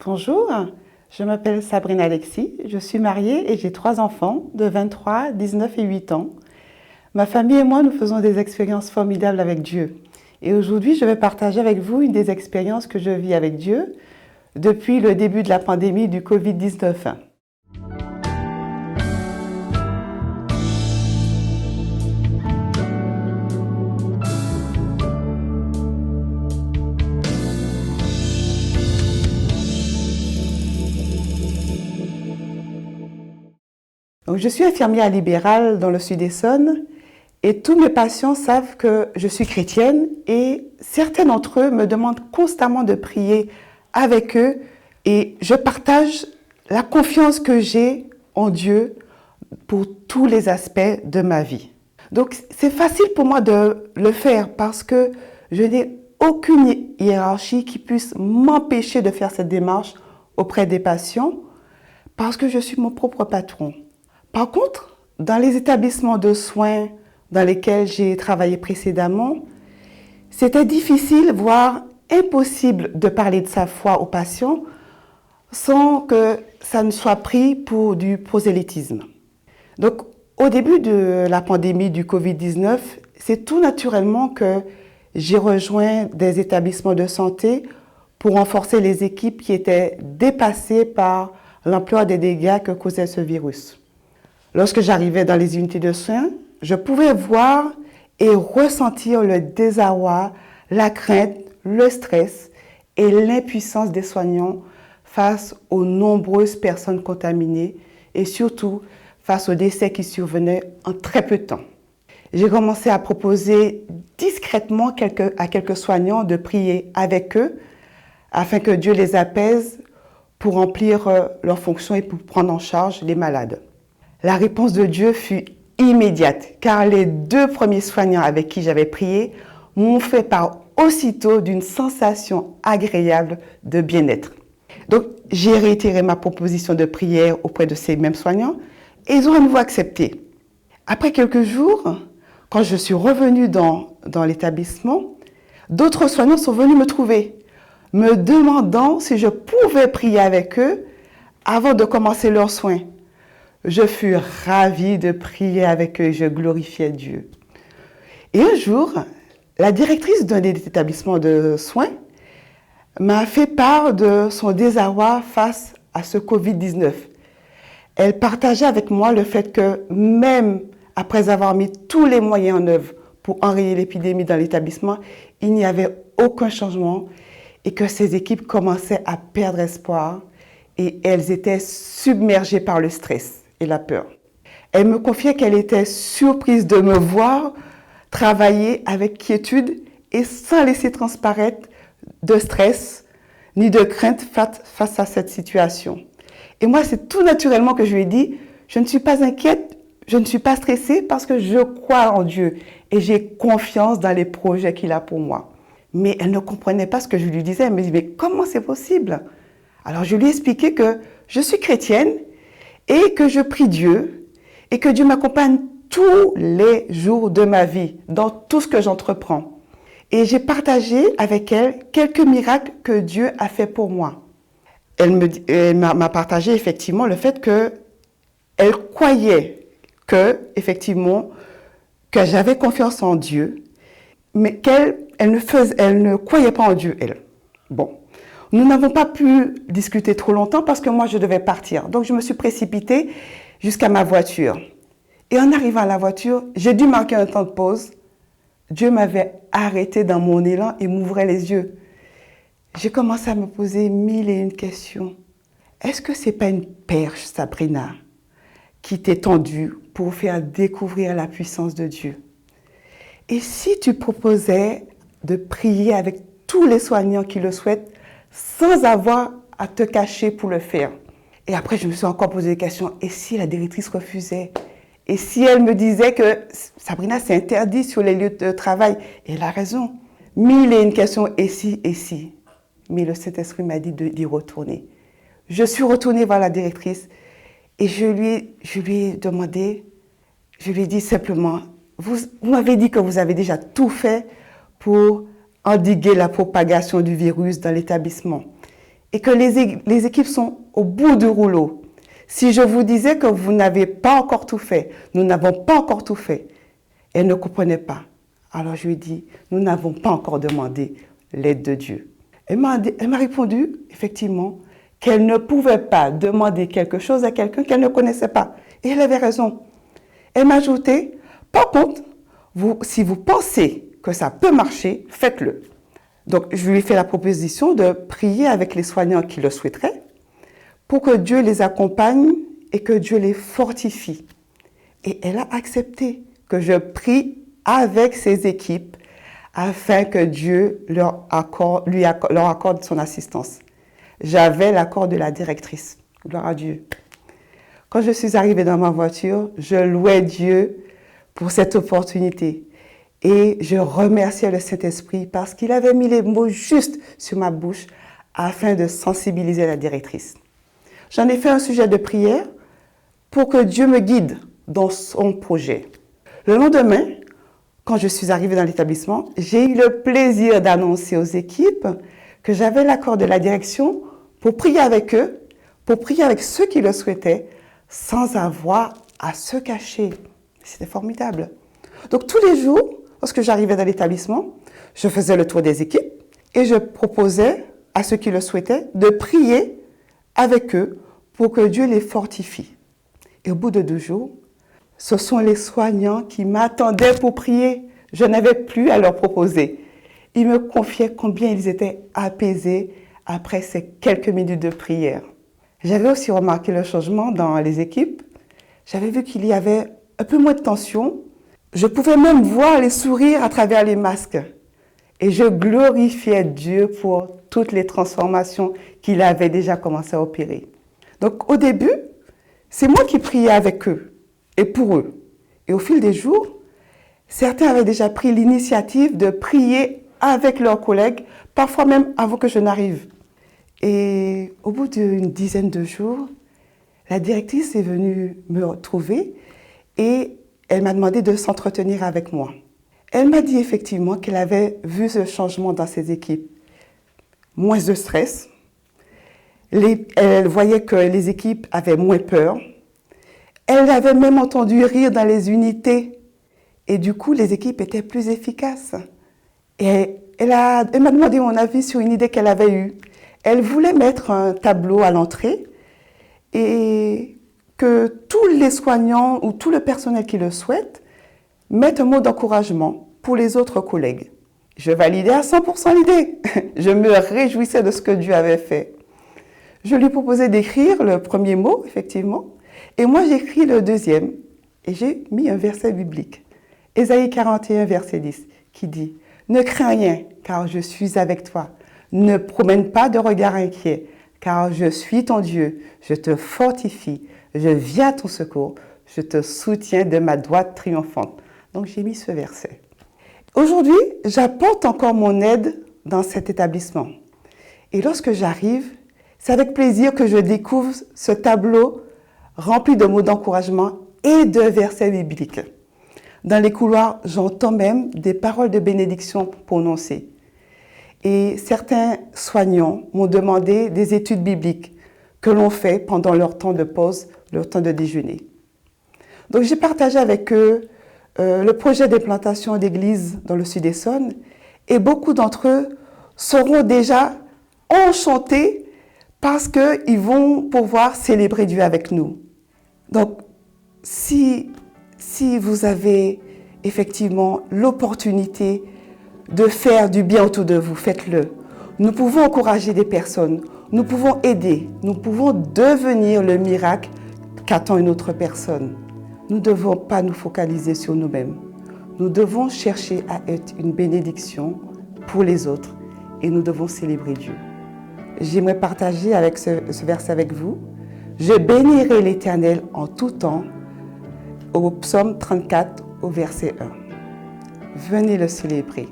Bonjour, je m'appelle Sabrina Alexis, je suis mariée et j'ai 3 enfants de 23, 19 et 8 ans. Ma famille et moi, nous faisons des expériences formidables avec Dieu. Et aujourd'hui, je vais partager avec vous une des expériences que je vis avec Dieu depuis le début de la pandémie du Covid-19. Donc, je suis infirmière libérale dans le Sud-Essonne et tous mes patients savent que je suis chrétienne et certains d'entre eux me demandent constamment de prier avec eux et je partage la confiance que j'ai en Dieu pour tous les aspects de ma vie. Donc c'est facile pour moi de le faire parce que je n'ai aucune hiérarchie qui puisse m'empêcher de faire cette démarche auprès des patients parce que je suis mon propre patron. Par contre, dans les établissements de soins dans lesquels j'ai travaillé précédemment, c'était difficile, voire impossible de parler de sa foi aux patients sans que ça ne soit pris pour du prosélytisme. Donc, au début de la pandémie du Covid-19, c'est tout naturellement que j'ai rejoint des établissements de santé pour renforcer les équipes qui étaient dépassées par l'ampleur des dégâts que causait ce virus. Lorsque j'arrivais dans les unités de soins, je pouvais voir et ressentir le désarroi, la crainte, le stress et l'impuissance des soignants face aux nombreuses personnes contaminées et surtout face aux décès qui survenaient en très peu de temps. J'ai commencé à proposer discrètement à quelques soignants de prier avec eux afin que Dieu les apaise pour remplir leurs fonctions et pour prendre en charge les malades. La réponse de Dieu fut immédiate, car les 2 premiers soignants avec qui j'avais prié m'ont fait part aussitôt d'une sensation agréable de bien-être. Donc, j'ai réitéré ma proposition de prière auprès de ces mêmes soignants et ils ont à nouveau accepté. Après quelques jours, quand je suis revenue dans l'établissement, d'autres soignants sont venus me trouver, me demandant si je pouvais prier avec eux avant de commencer leurs soins. Je fus ravie de prier avec eux et je glorifiais Dieu. Et un jour, la directrice d'un des établissements de soins m'a fait part de son désarroi face à ce Covid-19. Elle partageait avec moi le fait que même après avoir mis tous les moyens en œuvre pour enrayer l'épidémie dans l'établissement, il n'y avait aucun changement et que ses équipes commençaient à perdre espoir et elles étaient submergées par le stress et la peur. Elle me confiait qu'elle était surprise de me voir travailler avec quiétude et sans laisser transparaître de stress ni de crainte face à cette situation. Et moi, c'est tout naturellement que je lui ai dit, je ne suis pas inquiète, je ne suis pas stressée parce que je crois en Dieu et j'ai confiance dans les projets qu'il a pour moi. Mais elle ne comprenait pas ce que je lui disais. Elle me dit, mais comment c'est possible? Alors je lui ai expliqué que je suis chrétienne et que je prie Dieu et que Dieu m'accompagne tous les jours de ma vie, dans tout ce que j'entreprends. Et j'ai partagé avec elle quelques miracles que Dieu a fait pour moi. Elle m'a partagé effectivement le fait qu'elle croyait que j'avais confiance en Dieu, mais qu'elle ne croyait pas en Dieu, elle. Bon. Nous n'avons pas pu discuter trop longtemps parce que moi, je devais partir. Donc, je me suis précipitée jusqu'à ma voiture. Et en arrivant à la voiture, j'ai dû marquer un temps de pause. Dieu m'avait arrêté dans mon élan et m'ouvrait les yeux. J'ai commencé à me poser 1001 questions. Est-ce que ce n'est pas une perche, Sabrina, qui t'est tendue pour faire découvrir la puissance de Dieu? Et si tu proposais de prier avec tous les soignants qui le souhaitent, sans avoir à te cacher pour le faire? Et après, je me suis encore posé des questions. Et si la directrice refusait? Et si elle me disait que Sabrina, c'est interdit sur les lieux de travail? Et elle a raison. 1001 questions, et si, et si. Mais le Saint-Esprit m'a dit d'y retourner. Je suis retournée voir la directrice et je lui ai demandé, je lui ai dit simplement, vous m'avez dit que vous avez déjà tout fait pour endiguer la propagation du virus dans l'établissement. et que les équipes sont au bout du rouleau. Si je vous disais que vous n'avez pas encore tout fait, nous n'avons pas encore tout fait, elle ne comprenait pas. Alors je lui ai dit, nous n'avons pas encore demandé l'aide de Dieu. Elle m'a répondu, effectivement, qu'elle ne pouvait pas demander quelque chose à quelqu'un qu'elle ne connaissait pas. Et elle avait raison. Elle m'a ajouté, par contre, si vous pensez que ça peut marcher, faites-le. Donc, je lui ai fait la proposition de prier avec les soignants qui le souhaiteraient pour que Dieu les accompagne et que Dieu les fortifie. Et elle a accepté que je prie avec ses équipes afin que Dieu leur accorde son assistance. J'avais l'accord de la directrice. Gloire à Dieu. Quand je suis arrivée dans ma voiture, je louais Dieu pour cette opportunité. Et je remerciais le Saint-Esprit parce qu'il avait mis les mots justes sur ma bouche afin de sensibiliser la directrice. J'en ai fait un sujet de prière pour que Dieu me guide dans son projet. Le lendemain, quand je suis arrivée dans l'établissement, j'ai eu le plaisir d'annoncer aux équipes que j'avais l'accord de la direction pour prier avec eux, pour prier avec ceux qui le souhaitaient, sans avoir à se cacher. C'était formidable. Donc tous les jours, lorsque j'arrivais dans l'établissement, je faisais le tour des équipes et je proposais à ceux qui le souhaitaient de prier avec eux pour que Dieu les fortifie. Et au bout de 2 jours, ce sont les soignants qui m'attendaient pour prier. Je n'avais plus à leur proposer. Ils me confiaient combien ils étaient apaisés après ces quelques minutes de prière. J'avais aussi remarqué le changement dans les équipes. J'avais vu qu'il y avait un peu moins de tension. Je pouvais même voir les sourires à travers les masques. Et je glorifiais Dieu pour toutes les transformations qu'il avait déjà commencé à opérer. Donc au début, c'est moi qui priais avec eux et pour eux. Et au fil des jours, certains avaient déjà pris l'initiative de prier avec leurs collègues, parfois même avant que je n'arrive. Et au bout d'une dizaine de jours, la directrice est venue me retrouver et elle m'a demandé de s'entretenir avec moi. Elle m'a dit effectivement qu'elle avait vu ce changement dans ses équipes. Moins de stress. Elle voyait que les équipes avaient moins peur. Elle avait même entendu rire dans les unités. Et du coup, les équipes étaient plus efficaces. Et elle m'a demandé mon avis sur une idée qu'elle avait eue. Elle voulait mettre un tableau à l'entrée et que tous les soignants ou tout le personnel qui le souhaite mettent un mot d'encouragement pour les autres collègues. Je validais à 100% l'idée. Je me réjouissais de ce que Dieu avait fait. Je lui proposais d'écrire le premier mot, effectivement, et moi j'écris le deuxième. Et j'ai mis un verset biblique. Ésaïe 41, verset 10, qui dit « Ne crains rien, car je suis avec toi. Ne promène pas de regard inquiet, car je suis ton Dieu. Je te fortifie, je viens à ton secours, je te soutiens de ma droite triomphante. » Donc j'ai mis ce verset. Aujourd'hui, j'apporte encore mon aide dans cet établissement. Et lorsque j'arrive, c'est avec plaisir que je découvre ce tableau rempli de mots d'encouragement et de versets bibliques. Dans les couloirs, j'entends même des paroles de bénédiction prononcées. Et certains soignants m'ont demandé des études bibliques que l'on fait pendant leur temps de pause, leur temps de déjeuner. Donc j'ai partagé avec eux le projet d'implantation d'églises dans le Sud-Essonne et beaucoup d'entre eux seront déjà enchantés parce qu'ils vont pouvoir célébrer Dieu avec nous. Donc, si vous avez effectivement l'opportunité de faire du bien autour de vous, faites-le. Nous pouvons encourager des personnes, nous pouvons aider, nous pouvons devenir le miracle qu'attend une autre personne. Nous ne devons pas nous focaliser sur nous-mêmes. Nous devons chercher à être une bénédiction pour les autres et nous devons célébrer Dieu. J'aimerais partager avec ce verset avec vous. Je bénirai l'Éternel en tout temps, au psaume 34, au verset 1. Venez le célébrer.